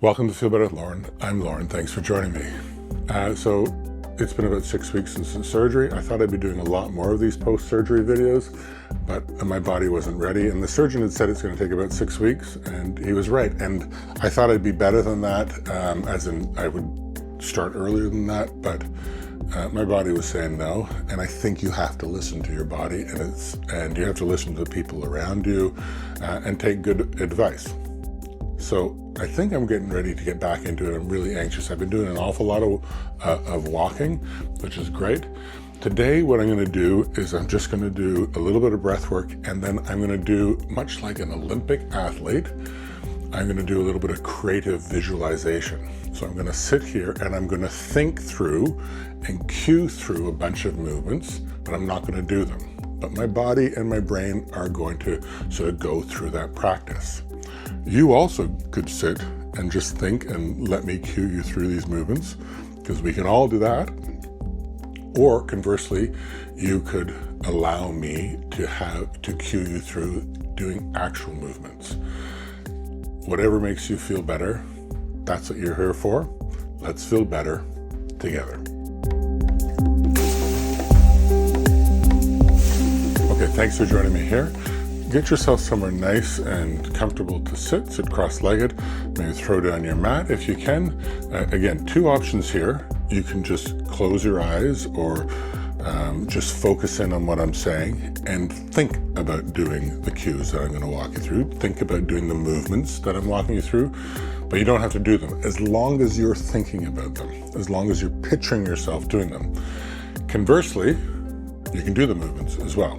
Welcome to Feel Better with Lauren. I'm Lauren. Thanks for joining me. So it's been about 6 weeks since the surgery. I thought I'd be doing a lot more of these post-surgery videos, but my body wasn't ready. And the surgeon had said it's going to take about 6 weeks, and he was right. And I thought I'd be better than that, as in I would start earlier than that, but my body was saying no. And I think you have to listen to your body, and you have to listen to the people around you, and take good advice. So I think I'm getting ready to get back into it. I'm really anxious. I've been doing an awful lot of walking, which is great. Today, what I'm going to do is I'm just going to do a little bit of breath work, and then I'm going to do, much like an Olympic athlete, I'm going to do a little bit of creative visualization. So I'm going to sit here and I'm going to think through and cue through a bunch of movements, but I'm not going to do them. But my body and my brain are going to sort of go through that practice. You also could sit and just think and let me cue you through these movements, because we can all do that. Or conversely, you could allow me to cue you through doing actual movements. Whatever makes you feel better, that's what you're here for. Let's feel better together. Okay, thanks for joining me here. Get yourself somewhere nice and comfortable to sit. Sit cross-legged. Maybe throw down your mat if you can. Again, two options here. You can just close your eyes or just focus in on what I'm saying and think about doing the cues that I'm going to walk you through. Think about doing the movements that I'm walking you through, but you don't have to do them as long as you're thinking about them, as long as you're picturing yourself doing them. Conversely, you can do the movements as well.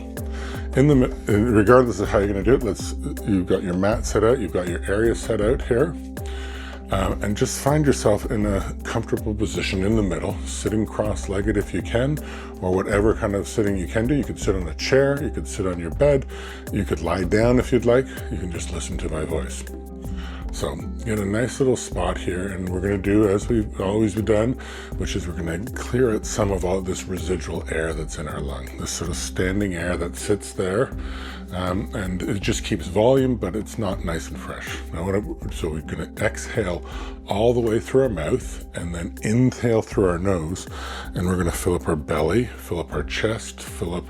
Regardless of how you're going to do it, you've got your mat set out, you've got your area set out here, and just find yourself in a comfortable position in the middle, sitting cross-legged if you can, or whatever kind of sitting you can do. You could sit on a chair, you could sit on your bed, you could lie down if you'd like, you can just listen to my voice. So get a nice little spot here, and we're going to do as we've always done, which is we're going to clear out some of all this residual air that's in our lung, this sort of standing air that sits there, and it just keeps volume, but it's not nice and fresh. So we're going to exhale all the way through our mouth, and then inhale through our nose, and we're going to fill up our belly, fill up our chest, fill up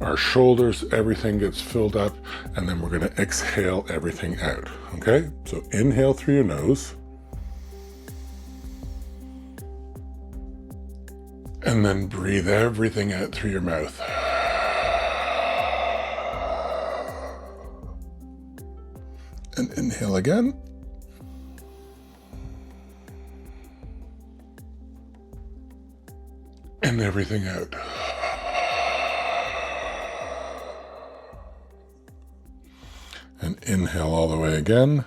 our shoulders, everything gets filled up, and then we're going to exhale everything out, okay? So inhale through your nose, and then breathe everything out through your mouth. And inhale again. And everything out. And inhale all the way again.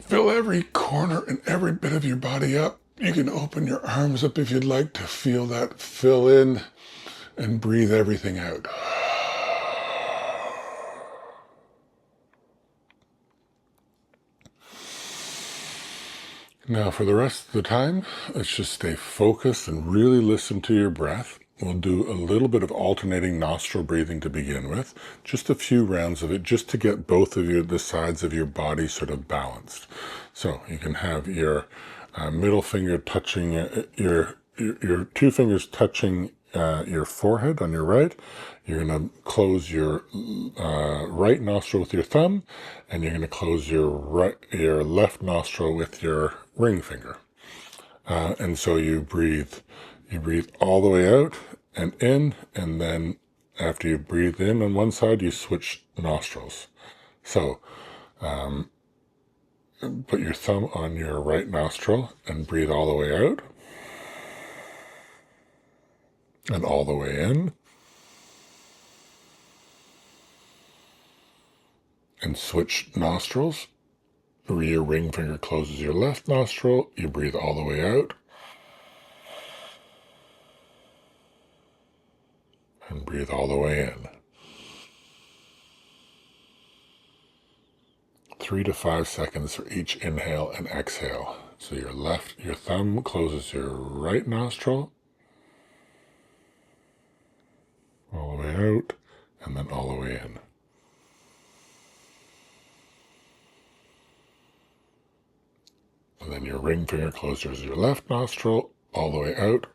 Fill every corner and every bit of your body up. You can open your arms up if you'd like to feel that fill in, and breathe everything out. Now for the rest of the time, let's just stay focused and really listen to your breath. We'll do a little bit of alternating nostril breathing to begin with, just a few rounds of it, just to get both of the sides of your body sort of balanced. So you can have your middle finger touching, your two fingers touching your forehead on your right. You're going to close your right nostril with your thumb, and you're going to close your left nostril with your ring finger. And so you breathe all the way out and in, and then after you breathe in on one side, you switch nostrils. So put your thumb on your right nostril and breathe all the way out and all the way in. And switch nostrils. Your ring finger closes your left nostril. You breathe all the way out. And breathe all the way in. 3 to 5 seconds for each inhale and exhale. So your thumb closes your right nostril. All the way out, and then all the way in. And then your ring finger closes your left nostril all the way out.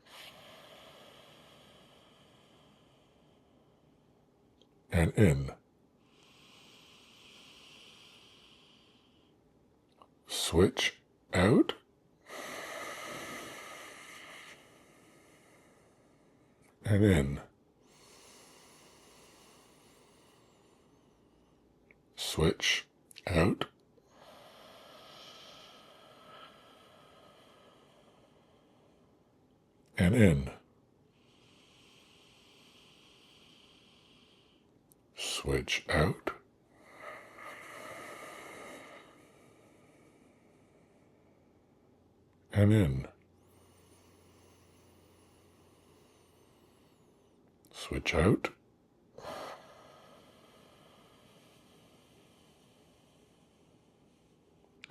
And in. Switch out. And in. Switch out. And in. Switch out. And in. Switch out.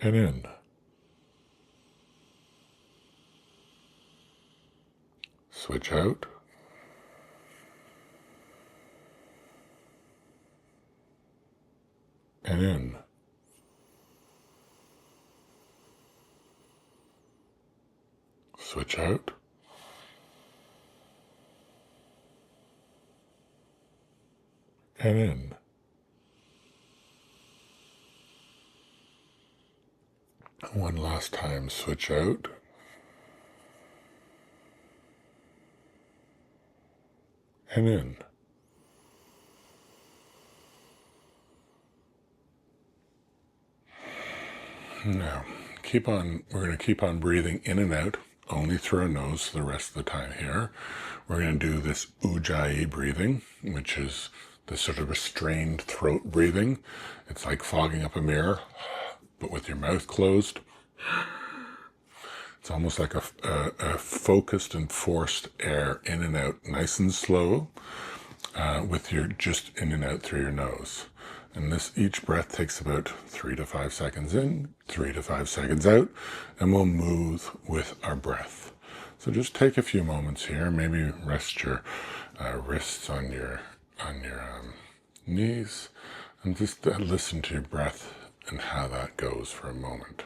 And in. Switch out. And in. Switch out. And in. One last time, switch out. And in. Now, we're going to keep on breathing in and out, only through our nose the rest of the time here. We're going to do this ujjayi breathing, which is this sort of restrained throat breathing. It's like fogging up a mirror, but with your mouth closed. It's almost like a focused and forced air in and out, nice and slow, with your just in and out through your nose. And each breath takes about 3 to 5 seconds in, 3 to 5 seconds out, and we'll move with our breath. So just take a few moments here, maybe rest your wrists on your knees, and just listen to your breath and how that goes for a moment.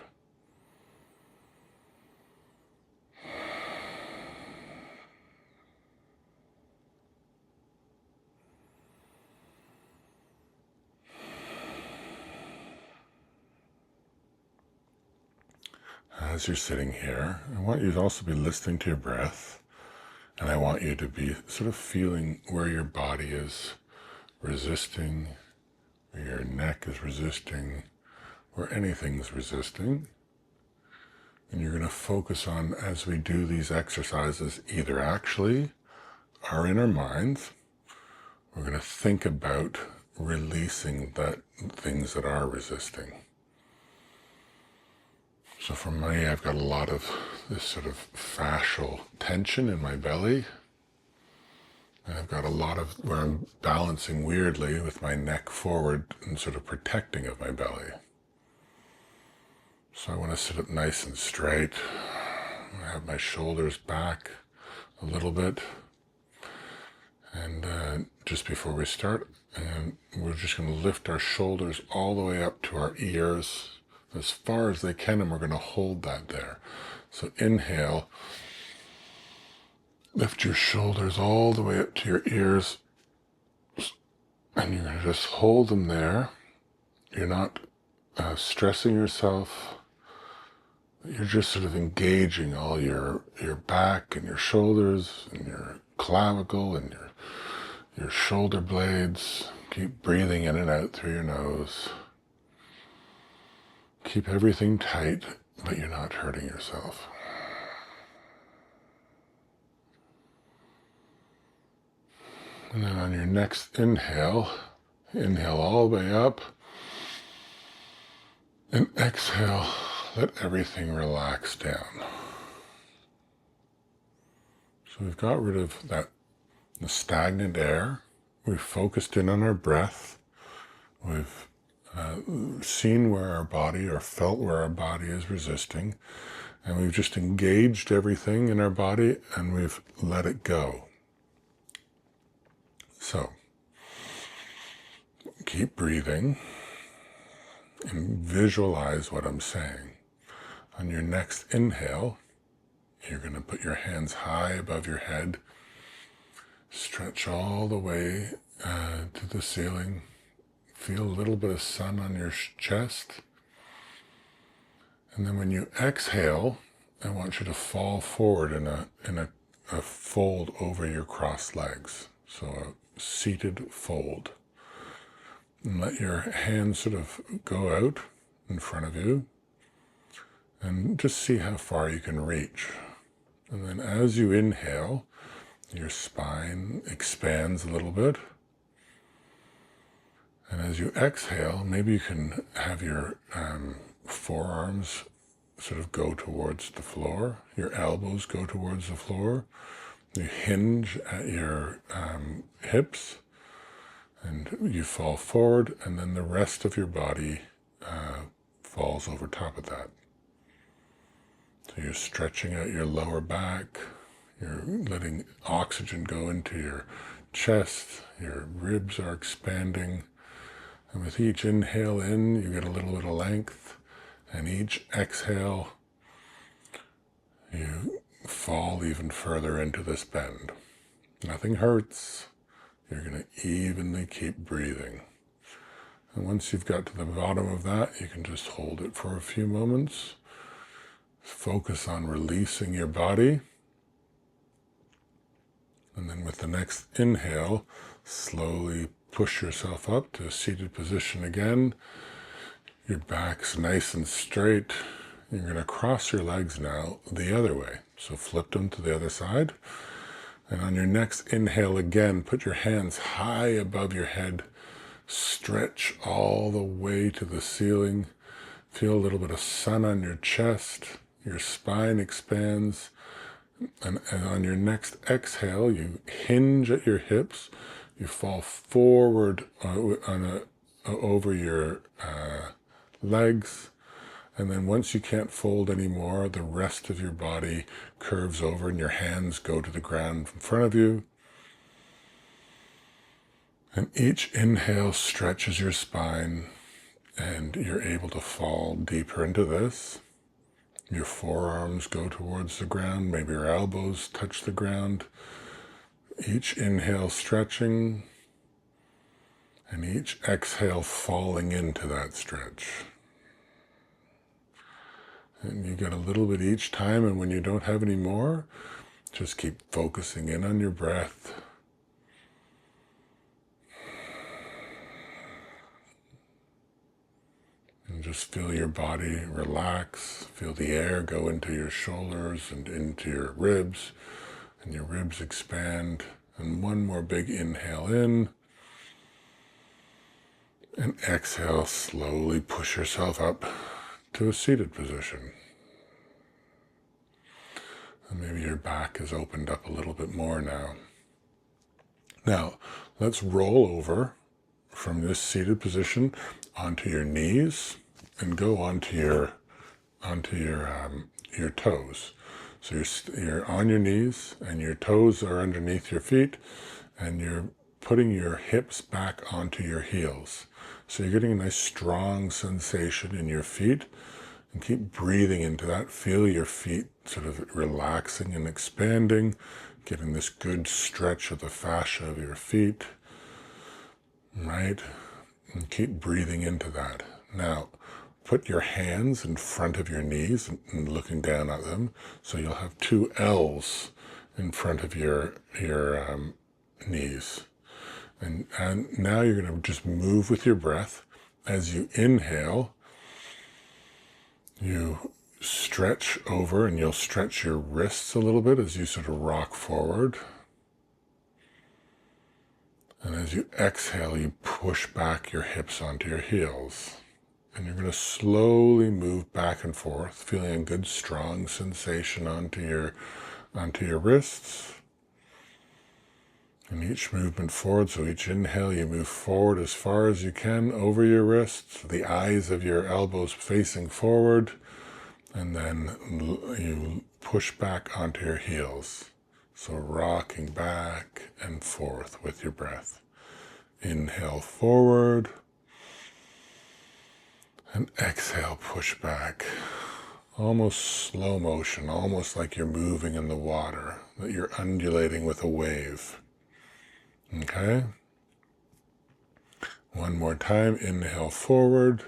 As you're sitting here, I want you to also be listening to your breath, and I want you to be sort of feeling where your body is resisting, where your neck is resisting, where anything's resisting. And you're going to focus on, as we do these exercises, either actually are in our minds, we're going to think about releasing that things that are resisting. So for me, I've got a lot of this sort of fascial tension in my belly. And I've got a lot of where I'm balancing weirdly with my neck forward and sort of protecting of my belly. So I want to sit up nice and straight. I have my shoulders back a little bit. And just before we start, we're just going to lift our shoulders all the way up to our ears, as far as they can, and we're going to hold that there. So inhale, lift your shoulders all the way up to your ears, and you're going to just hold them there. You're not stressing yourself. You're just sort of engaging all your back and your shoulders and your clavicle and your shoulder blades. Keep breathing in and out through your nose. Keep everything tight, but you're not hurting yourself. And then on your next inhale all the way up, and exhale, let everything relax down. So we've got rid of the stagnant air. We've focused in on our breath. We've seen where our body, or felt where our body is resisting, and we've just engaged everything in our body and we've let it go. So keep breathing and visualize what I'm saying. On your next inhale, you're going to put your hands high above your head, stretch all the way to the ceiling. Feel a little bit of sun on your chest. And then when you exhale, I want you to fall forward in a fold over your crossed legs. So a seated fold. And let your hands sort of go out in front of you. And just see how far you can reach. And then as you inhale, your spine expands a little bit. And as you exhale, maybe you can have your forearms sort of go towards the floor, your elbows go towards the floor, you hinge at your hips, and you fall forward, and then the rest of your body falls over top of that. So you're stretching out your lower back, you're letting oxygen go into your chest, your ribs are expanding, and with each inhale in, you get a little bit of length, and each exhale, you fall even further into this bend. Nothing hurts. You're going to evenly keep breathing. And once you've got to the bottom of that, you can just hold it for a few moments. Focus on releasing your body. And then with the next inhale, slowly push yourself up to a seated position again. Your back's nice and straight. You're going to cross your legs now the other way. So flip them to the other side. And on your next inhale again, put your hands high above your head. Stretch all the way to the ceiling. Feel a little bit of sun on your chest. Your spine expands. And on your next exhale, you hinge at your hips. You fall forward over your legs. And then once you can't fold anymore, the rest of your body curves over and your hands go to the ground in front of you. And each inhale stretches your spine, and you're able to fall deeper into this. Your forearms go towards the ground, maybe your elbows touch the ground. Each inhale stretching, and each exhale falling into that stretch. And you get a little bit each time, and when you don't have any more, just keep focusing in on your breath. And just feel your body relax, feel the air go into your shoulders and into your ribs, and your ribs expand. And one more big inhale in, and exhale, slowly push yourself up to a seated position. And maybe your back is opened up a little bit more now. Now, let's roll over from this seated position onto your knees and go onto your toes. So you're on your knees and your toes are underneath your feet, and you're putting your hips back onto your heels. So you're getting a nice strong sensation in your feet, and keep breathing into that. Feel your feet sort of relaxing and expanding, getting this good stretch of the fascia of your feet, right? And keep breathing into that. Now, put your hands in front of your knees and looking down at them, so you'll have two L's in front of your knees. And now you're going to just move with your breath. As you inhale, you stretch over, and you'll stretch your wrists a little bit as you sort of rock forward. And as you exhale, you push back your hips onto your heels. And you're going to slowly move back and forth, feeling a good strong sensation onto your wrists. And each movement forward, so each inhale you move forward as far as you can over your wrists, the eyes of your elbows facing forward, and then you push back onto your heels. So rocking back and forth with your breath. Inhale forward, and exhale, push back almost slow motion, almost like you're moving in the water, that you're undulating with a wave. Okay? One more time, inhale forward,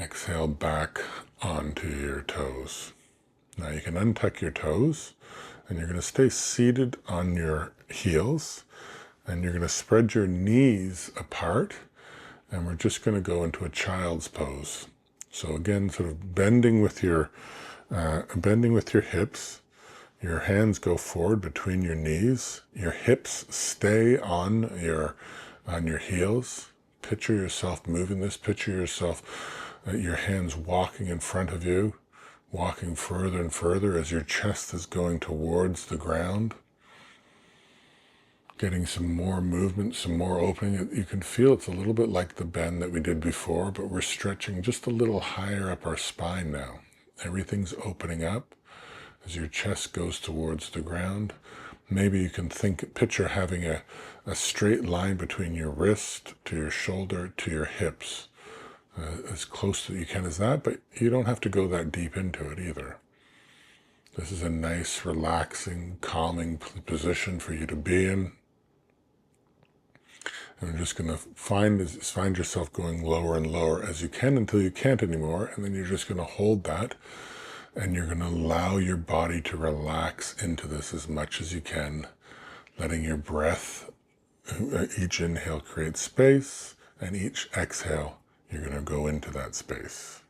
exhale back onto your toes. Now you can untuck your toes, and you're going to stay seated on your heels, and you're going to spread your knees apart, and we're just going to go into a child's pose. So again, sort of bending with your hips. Your hands go forward between your knees. Your hips stay on your heels. Picture yourself moving this. Picture yourself, your hands walking in front of you, walking further and further as your chest is going towards the ground. Getting some more movement, some more opening. You can feel it's a little bit like the bend that we did before, but we're stretching just a little higher up our spine now. Everything's opening up as your chest goes towards the ground. Maybe you can picture having a straight line between your wrist to your shoulder to your hips. As close as you can as that, but you don't have to go that deep into it either. This is a nice, relaxing, calming position for you to be in. And you're just going to find yourself going lower and lower as you can until you can't anymore. And then you're just going to hold that, and you're going to allow your body to relax into this as much as you can, letting your breath, each inhale create space, and each exhale, you're going to go into that space.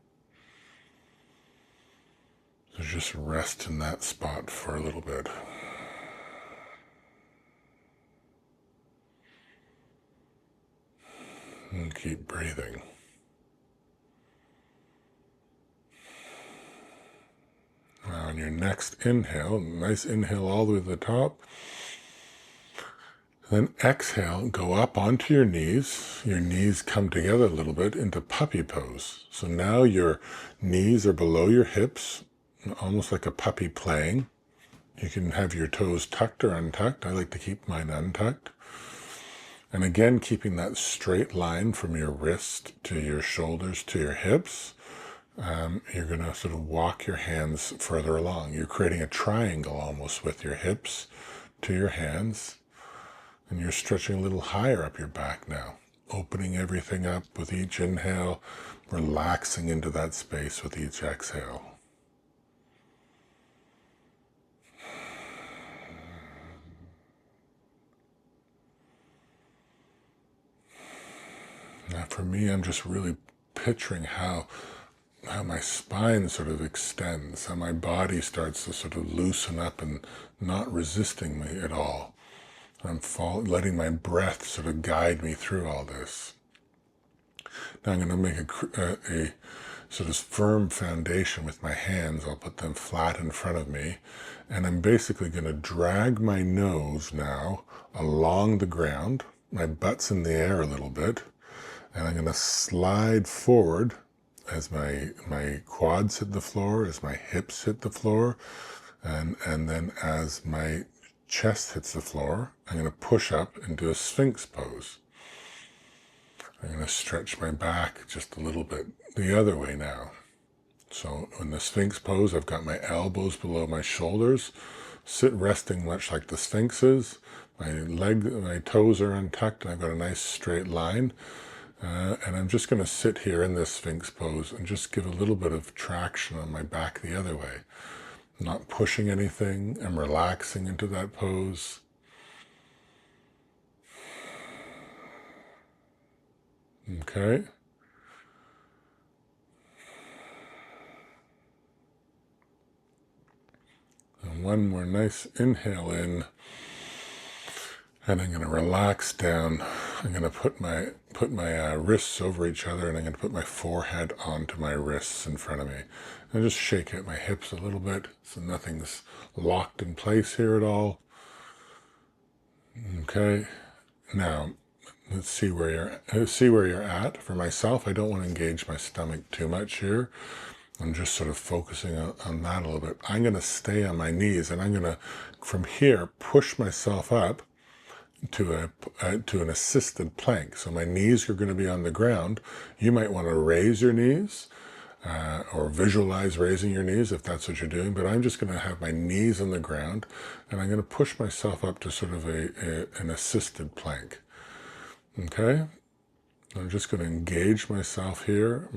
So just rest in that spot for a little bit. And keep breathing. Now on your next inhale, nice inhale all the way to the top. Then exhale, go up onto your knees. Your knees come together a little bit into puppy pose. So now your knees are below your hips, almost like a puppy playing. You can have your toes tucked or untucked. I like to keep mine untucked. And again, keeping that straight line from your wrist to your shoulders to your hips. You're going to sort of walk your hands further along. You're creating a triangle almost with your hips to your hands. And you're stretching a little higher up your back now, opening everything up with each inhale, relaxing into that space with each exhale. Now for me, I'm just really picturing how my spine sort of extends, how my body starts to sort of loosen up and not resisting me at all. I'm letting my breath sort of guide me through all this. Now I'm going to make a sort of firm foundation with my hands. I'll put them flat in front of me, and I'm basically going to drag my nose now along the ground. My butt's in the air a little bit, and I'm going to slide forward as my quads hit the floor, as my hips hit the floor, and then as my chest hits the floor, I'm going to push up into a Sphinx pose. I'm going to stretch my back just a little bit the other way now. So in the Sphinx pose, I've got my elbows below my shoulders, resting much like the Sphinx is. My toes are untucked, and I've got a nice straight line. And I'm just going to sit here in this Sphinx pose and just give a little bit of traction on my back the other way. I'm not pushing anything. I'm relaxing into that pose. Okay. And one more nice inhale in. And I'm going to relax down. I'm going to put my wrists over each other, and I'm going to put my forehead onto my wrists in front of me. And just shake out my hips a little bit so nothing's locked in place here at all. Okay. Now, let's see where you're at. For myself, I don't want to engage my stomach too much here. I'm just sort of focusing on that a little bit. I'm going to stay on my knees, and I'm going to, from here, push myself up to an assisted plank. So my knees are going to be on the ground. You might want to raise your knees or visualize raising your knees if that's what you're doing. But I'm just going to have my knees on the ground, and I'm going to push myself up to sort of an assisted plank. Okay, I'm just going to engage myself here.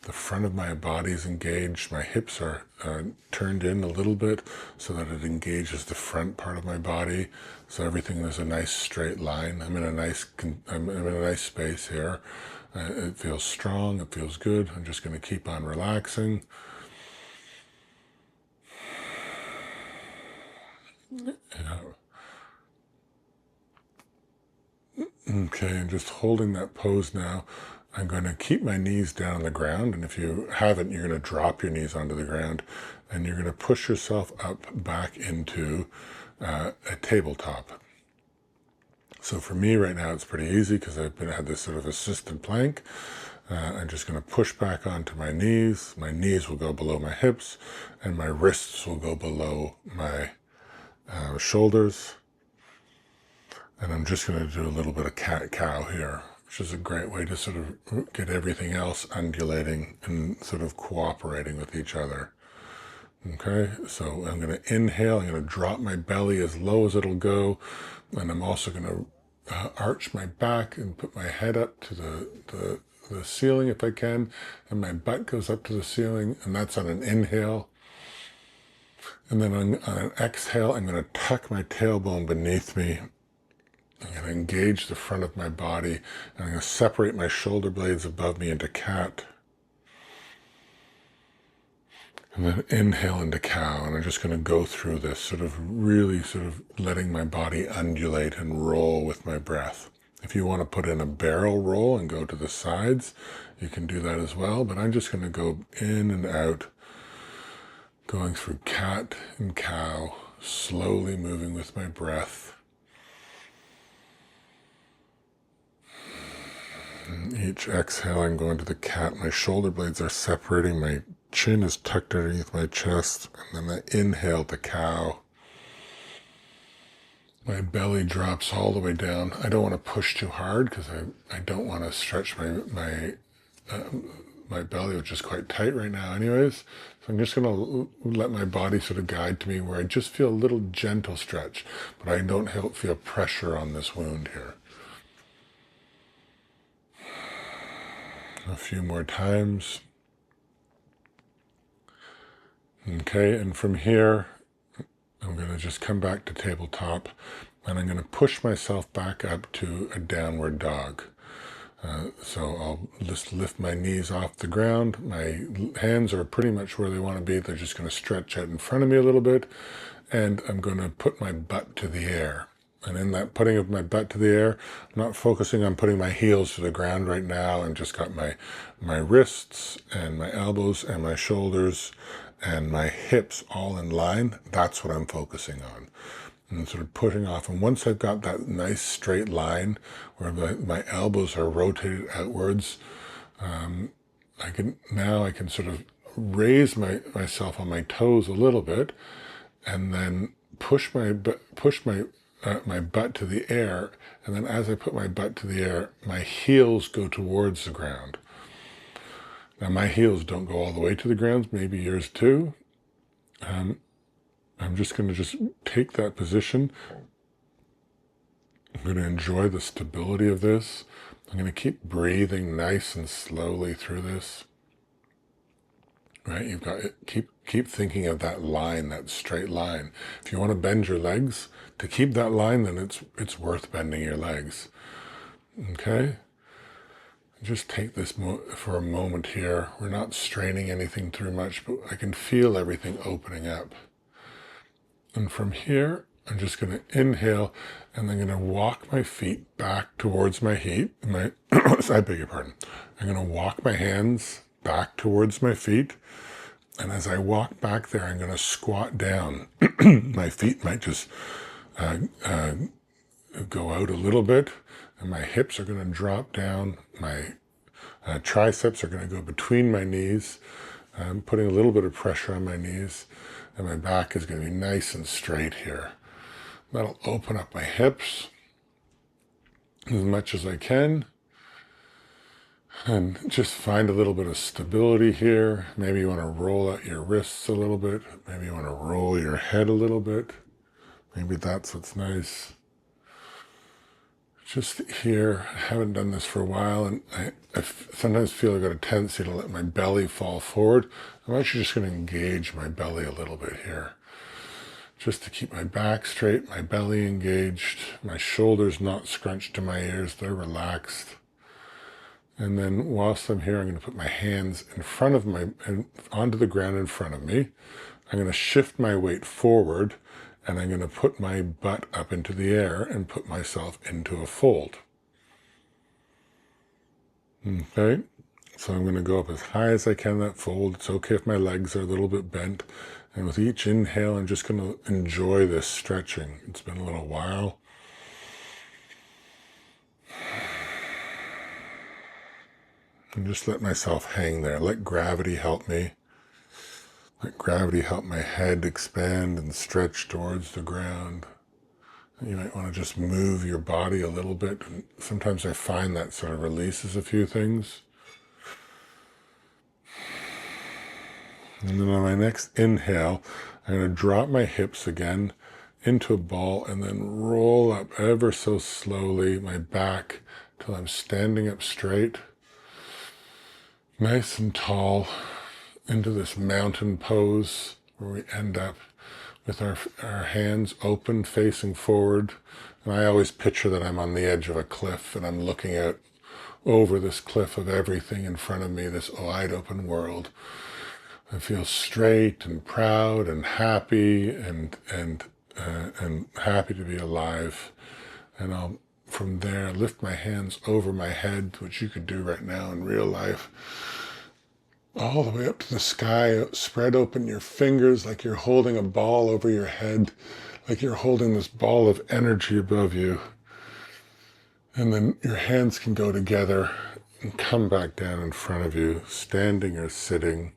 The front of my body is engaged. My hips are turned in a little bit so that it engages the front part of my body. So everything is a nice straight line. I'm in a nice space here. It feels strong. It feels good. I'm just going to keep on relaxing. Okay, and just holding that pose now. I'm going to keep my knees down on the ground, and if you haven't, you're going to drop your knees onto the ground, and you're going to push yourself up back into a tabletop. So for me right now, it's pretty easy because I've had this sort of assisted plank. I'm just going to push back onto my knees. My knees will go below my hips, and my wrists will go below my shoulders. And I'm just going to do a little bit of cat-cow here, which is a great way to sort of get everything else undulating and sort of cooperating with each other. Okay, so I'm going to inhale, I'm going to drop my belly as low as it'll go, and I'm also going to arch my back and put my head up to the ceiling if I can, and my butt goes up to the ceiling, and that's on an inhale. And then on an exhale, I'm going to tuck my tailbone beneath me. I'm going to engage the front of my body, and I'm going to separate my shoulder blades above me into cat. And then inhale into cow, and I'm just going to go through this, sort of really sort of letting my body undulate and roll with my breath. If you want to put in a barrel roll and go to the sides, you can do that as well, but I'm just going to go in and out, going through cat and cow, slowly moving with my breath. Each exhale, I'm going to the cat. My shoulder blades are separating. My chin is tucked underneath my chest. And then I inhale to cow. My belly drops all the way down. I don't want to push too hard because I don't want to stretch my belly, which is quite tight right now anyways. So I'm just going to let my body sort of guide to me where I just feel a little gentle stretch, but I don't feel pressure on this wound here. A few more times. Okay, and from here, I'm going to just come back to tabletop, and I'm going to push myself back up to a downward dog. So I'll just lift my knees off the ground. My hands are pretty much where they want to be. They're just going to stretch out in front of me a little bit, and I'm going to put my butt to the air. And in that putting of my butt to the air, I'm not focusing on putting my heels to the ground right now. I've just got my wrists and my elbows and my shoulders and my hips all in line. That's what I'm focusing on. And sort of pushing off. And once I've got that nice straight line where my elbows are rotated outwards, I can sort of raise myself on my toes a little bit, and then push my butt to the air, and then as I put my butt to the air, my heels go towards the ground. Now my heels don't go all the way to the ground, maybe yours too. I'm just going to take that position. I'm going to enjoy the stability of this. I'm going to keep breathing nice and slowly through this. Right, you've got keep thinking of that line, that straight line. If you want to bend your legs, to keep that line, then it's worth bending your legs. Okay, just take this for a moment here. We're not straining anything too much, but I can feel everything opening up. And from here, I'm just going to inhale, and I'm going to walk my feet back towards my feet. I beg your pardon. I'm going to walk my hands back towards my feet. And as I walk back there, I'm going to squat down. My feet might just go out a little bit, and my hips are going to drop down. My triceps are going to go between my knees. I'm putting a little bit of pressure on my knees, and my back is going to be nice and straight here. That'll open up my hips as much as I can. And just find a little bit of stability here. Maybe you want to roll out your wrists a little bit. Maybe you want to roll your head a little bit. Maybe that's what's nice. Just here, I haven't done this for a while, and I sometimes feel I've got a tendency to let my belly fall forward. I'm actually just going to engage my belly a little bit here, just to keep my back straight, my belly engaged, my shoulders not scrunched to my ears, they're relaxed. And then whilst I'm here, I'm going to put my hands in front of onto the ground in front of me. I'm going to shift my weight forward, and I'm going to put my butt up into the air and put myself into a fold. Okay, so I'm going to go up as high as I can in that fold. It's okay if my legs are a little bit bent. And with each inhale, I'm just going to enjoy this stretching. It's been a little while. And just let myself hang there. Let gravity help me. Let gravity help my head expand and stretch towards the ground. You might want to just move your body a little bit. And sometimes I find that sort of releases a few things. And then on my next inhale, I'm going to drop my hips again into a ball and then roll up ever so slowly my back till I'm standing up straight, nice and tall, into this mountain pose where we end up with our hands open, facing forward. And I always picture that I'm on the edge of a cliff and I'm looking out over this cliff of everything in front of me, this wide open world. I feel straight and proud and happy and happy to be alive. And I'll, from there, lift my hands over my head, which you could do right now in real life, all the way up to the sky. Spread open your fingers like you're holding a ball over your head, like you're holding this ball of energy above you. And then your hands can go together and come back down in front of you, standing or sitting,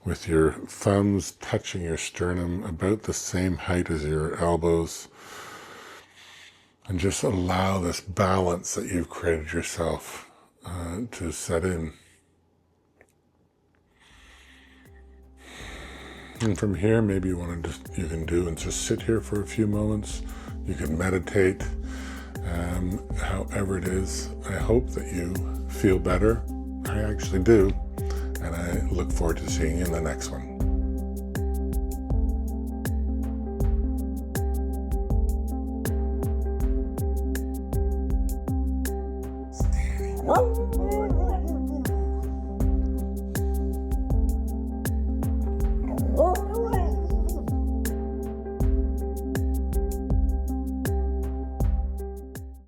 with your thumbs touching your sternum about the same height as your elbows. And just allow this balance that you've created yourself to set in. And from here, maybe you can just sit here for a few moments. You can meditate, however it is. I hope that you feel better. I actually do. And I look forward to seeing you in the next one. Oh.